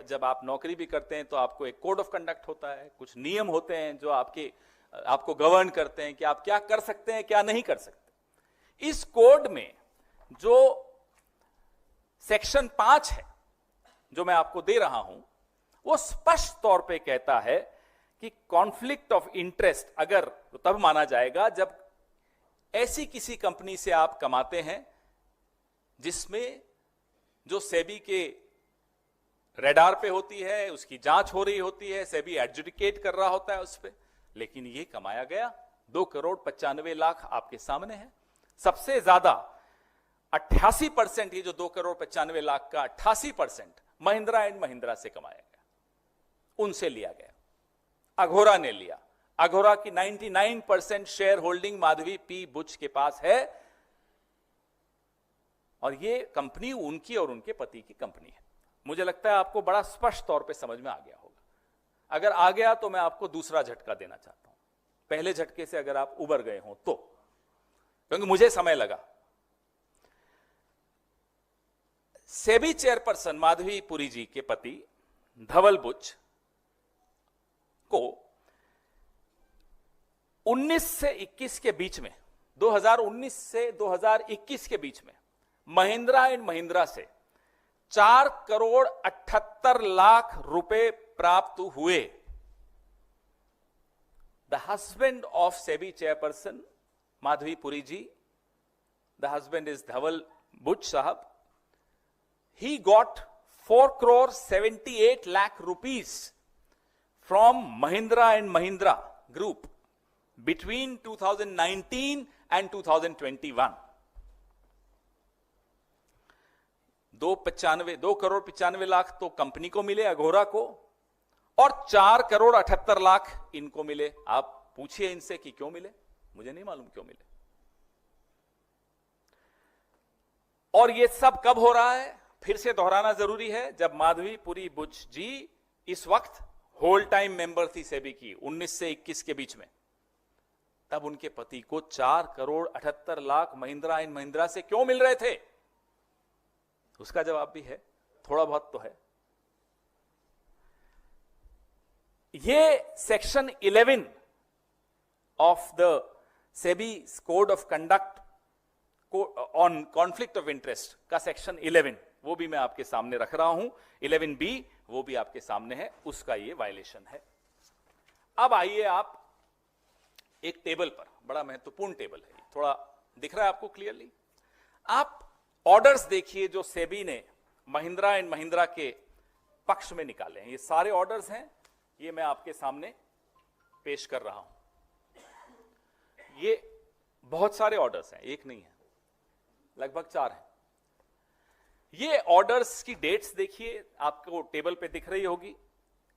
जब आप नौकरी भी करते हैं तो आपको एक कोड ऑफ कंडक्ट होता है, कुछ नियम होते हैं जो आपको गवर्न करते हैं कि आप क्या कर सकते हैं, क्या नहीं कर सकते। इस कोड में जो सेक्शन 5 है जो मैं आपको दे रहा हूं, वो स्पष्ट तौर पे कहता है कि कॉन्फ्लिक्ट ऑफ इंटरेस्ट अगर तो तब माना जाएगा जब ऐसी किसी कंपनी से आप कमाते हैं जिसमें जो सेबी के रेडार पे होती है, उसकी जांच हो रही होती है, सेबी एडजुडिकेट कर रहा होता है उस पे, लेकिन ये कमाया गया 2,95,00,000 आपके सामने है। सबसे ज्यादा 88%, ये जो 2,95,00,000 का 88% महिंद्रा एंड महिंद्रा से कमाया गया, उनसे लिया गया, अघोरा ने लिया। अघोरा की 99% share holding Madhabi P Buch के पास है और ये कंपनी उनकी और उनके पति की कंपनी है। मुझे लगता है आपको बड़ा स्पष्ट तौर पे समझ में आ गया होगा। अगर आ गया तो मैं आपको दूसरा झटका देना चाहता हूं, पहले झटके से अगर आप उबर गए हो तो, क्योंकि मुझे समय लगा। सेबी चेयरपर्सन माधवी पुरी जी के पति धवल बुच को 19 से 21 के बीच में, 2019 से 2021 के बीच में महिंद्रा एंड महिंद्रा से 4,78,00,000 रुपए प्राप्त हुए। The husband of SEBI chairperson Madhabi Puri ji, the husband is Dhaval Buch साहब, he got 4,78,00,000 rupees from Mahindra and Mahindra Group between 2019 and 2021. 2,95,00,000 तो कंपनी को मिले, अघोरा को, और 4,78,00,000 इनको मिले। आप पूछिए इनसे कि क्यों मिले, मुझे नहीं मालूम क्यों मिले। और ये सब कब हो रहा है, फिर से दोहराना जरूरी है, जब माधवी पुरी बुच जी इस वक्त होल टाइम मेंबर थी सेबी की 19 से 21 के बीच में। तब उनके पति को 4,78,00,000 महिंद्रा एंड महिंद्रा से क्यों मिल रहे थे, उसका जवाब भी है, थोड़ा बहुत तो है। ये section 11 of the SEBI code of conduct on conflict of interest का सेक्शन 11, वो भी मैं आपके सामने रख रहा हूं। 11B वो भी आपके सामने है, उसका ये वायलेशन है। अब आइए आप एक टेबल पर, बड़ा महत्वपूर्ण टेबल है, थोड़ा दिख रहा है आपको क्लियरली। आप ऑर्डर्स देखिए जो सेबी ने महिंद्रा एंड महिंद्रा के पक्ष में निकाले हैं। ये सारे ऑर्डर्स हैं, ये मैं आपके सामने पेश कर रहा हूं। ये बहुत सारे ऑर्डर्स हैं, एक नहीं है, लगभग 4 हैं। ये ऑर्डर्स की डेट्स देखिए, आपको टेबल पे दिख रही होगी।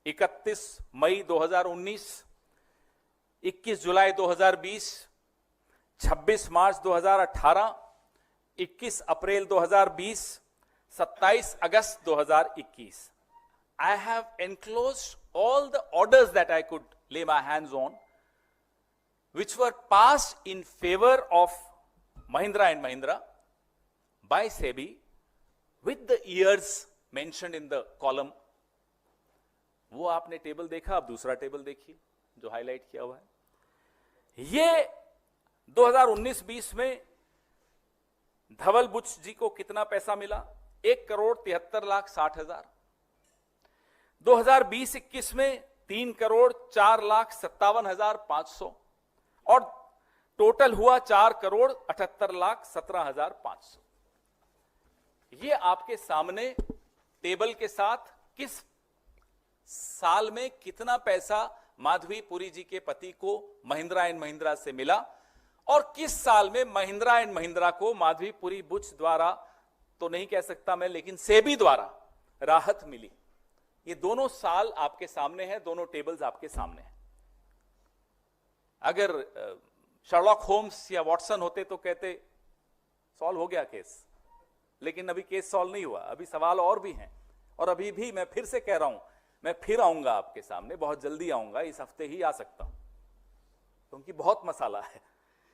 31 मई 2019, 21 जुलाई 2020, 26 मार्च 2018, 21 अप्रैल 2020, 27 अगस्त 2021। I have enclosed all the orders that I could lay my hands on, which were passed in favor of Mahindra and Mahindra by SEBI, with the years mentioned in the column। वो आपने table देखा, अब दूसरा table देखिए जो highlight किया हुआ है। ये 2019-20 में धवल बुच जी को कितना पैसा मिला, 1,73,60,000। 2020-21 में 3,04,57,500 और टोटल हुआ 4,78,17,500। ये आपके सामने टेबल के साथ किस साल में कितना पैसा माधवी पुरी जी के पति को महिंद्रा एंड महिंद्रा से मिला और किस साल में महिंद्रा एंड महिंद्रा को माधवी पुरी बुच द्वारा तो नहीं कह सकता मैं, लेकिन सेबी द्वारा राहत मिली। ये दोनों साल आपके सामने हैं, दोनों टेबल्स आपके सामने हैं। अगर शर्लॉक होम्स या वॉटसन होते तो कहते सॉल्व हो गया केस, लेकिन अभी केस सॉल्व नहीं हुआ, अभी सवाल और भी हैं। और अभी भी मैं फिर से कह रहा हूं, मैं फिर आऊंगा आपके सामने, बहुत जल्दी आऊंगा, इस हफ्ते ही आ सकता हूं, क्योंकि बहुत मसाला है।